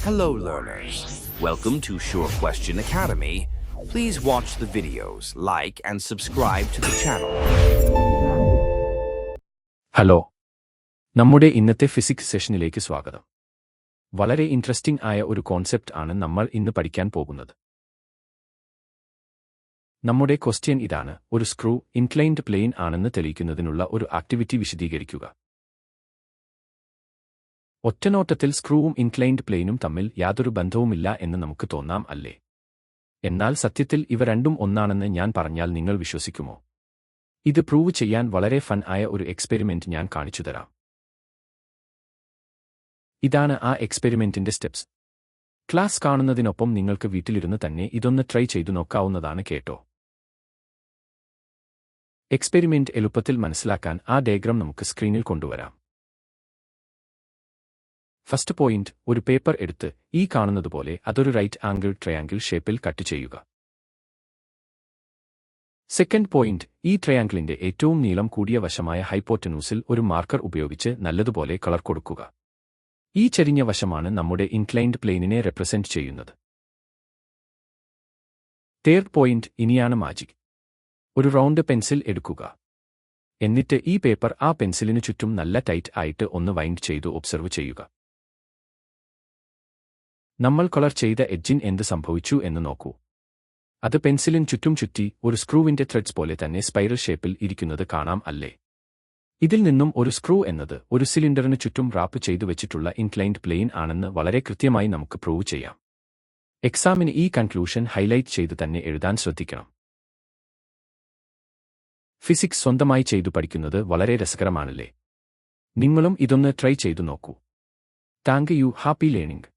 Hello learners, welcome to Sure Question Academy. Please watch the videos, like and subscribe to the channel. Hello, നമ്മുടെ ഇന്നത്തെ physics സെഷനിലേക്ക് സ്വാഗതം. വളരെ interesting ആയ ഒരു കോൺസെപ്റ്റ് ആണ് നമ്മൾ ഇന്ന് പഠിക്കാൻ പോകുന്നത്. നമ്മുടെ ക്വസ്റ്റ്യൻ ഇതാണ്: ഒരു സ്ക്രൂ ഇൻക്ലൈൻഡ് പ്ലെയിൻ ആണെന്ന് തെളിയിക്കുന്നതിനുള്ള ഒരു ആക്ടിവിറ്റി വിശദീകരിക്കുക. ഒറ്റനോട്ടത്തിൽ സ്ക്രൂവും ഇൻക്ലൈൻഡ് പ്ലെയിനും തമ്മിൽ യാതൊരു ബന്ധവുമില്ല എന്ന് നമുക്ക് തോന്നാം, അല്ലേ? എന്നാൽ സത്യത്തിൽ ഇവ രണ്ടും ഒന്നാണെന്ന് ഞാൻ പറഞ്ഞാൽ നിങ്ങൾ വിശ്വസിക്കുമോ? ഇത് പ്രൂവ് ചെയ്യാൻ വളരെ ഫൺ ആയ ഒരു എക്സ്പെരിമെന്റ് ഞാൻ കാണിച്ചുതരാം. ഇതാണ് ആ എക്സ്പെരിമെന്റിന്റെ സ്റ്റെപ്സ്. ക്ലാസ് കാണുന്നതിനൊപ്പം നിങ്ങൾക്ക് വീട്ടിലിരുന്ന് തന്നെ ഇതൊന്ന് ട്രൈ ചെയ്തു നോക്കാവുന്നതാണ് കേട്ടോ. എക്സ്പെരിമെന്റ് എളുപ്പത്തിൽ മനസ്സിലാക്കാൻ ആ ഡയഗ്രം നമുക്ക് സ്ക്രീനിൽ കൊണ്ടുവരാം. ഫസ്റ്റ് പോയിന്റ്, ഒരു പേപ്പർ എടുത്ത് ഈ കാണുന്നതുപോലെ അതൊരു റൈറ്റ് ആംഗിൾ ട്രയാംഗിൾ ഷേപ്പിൽ കട്ട് ചെയ്യുക. സെക്കൻഡ് പോയിന്റ്, ഈ ട്രയാംഗിളിന്റെ ഏറ്റവും നീളം കൂടിയ വശമായ ഹൈപ്പോറ്റനൂസിൽ ഒരു മാർക്കർ ഉപയോഗിച്ച് നല്ലതുപോലെ കളർ കൊടുക്കുക. ഈ ചെരിഞ്ഞ വശമാണ് നമ്മുടെ ഇൻക്ലൈൻഡ് പ്ലെയിനിനെ റെപ്രസെന്റ് ചെയ്യുന്നത്. തേർഡ് പോയിന്റ്, ഇനിയാണ് മാജിക്. ഒരു റൗണ്ട് പെൻസിൽ എടുക്കുക. എന്നിട്ട് ഈ പേപ്പർ ആ പെൻസിലിനു ചുറ്റും നല്ല ടൈറ്റ് ആയിട്ട് ഒന്ന് വൈൻഡ് ചെയ്തു ഒബ്സർവ് ചെയ്യുക. നമ്മൾ കളർ ചെയ്ത എഡ്ജിൻ എന്ത് സംഭവിച്ചു എന്ന് നോക്കൂ. അത് പെൻസിലിന് ചുറ്റും ചുറ്റി ഒരു സ്ക്രൂവിന്റെ ത്രെഡ്സ് പോലെ തന്നെ സ്പൈറൽ ഷേപ്പിൽ ഇരിക്കുന്നത് കാണാം, അല്ലേ? ഇതിൽ നിന്നും ഒരു സ്ക്രൂ എന്നത് ഒരു സിലിണ്ടറിന് ചുറ്റും റാപ്പ് ചെയ്തു വെച്ചിട്ടുള്ള ഇൻക്ലൈൻഡ് പ്ലെയിൻ ആണെന്ന് വളരെ കൃത്യമായി നമുക്ക് പ്രൂവ് ചെയ്യാം. എക്സാമിന് ഈ കൺക്ലൂഷൻ ഹൈലൈറ്റ് ചെയ്ത് തന്നെ എഴുതാൻ ശ്രദ്ധിക്കണം. ഫിസിക്സ് സ്വന്തമായി ചെയ്തു പഠിക്കുന്നത് വളരെ രസകരമാണല്ലേ? നിങ്ങളും ഇതൊന്ന് ട്രൈ ചെയ്തു നോക്കൂ. Thank you. Happy learning.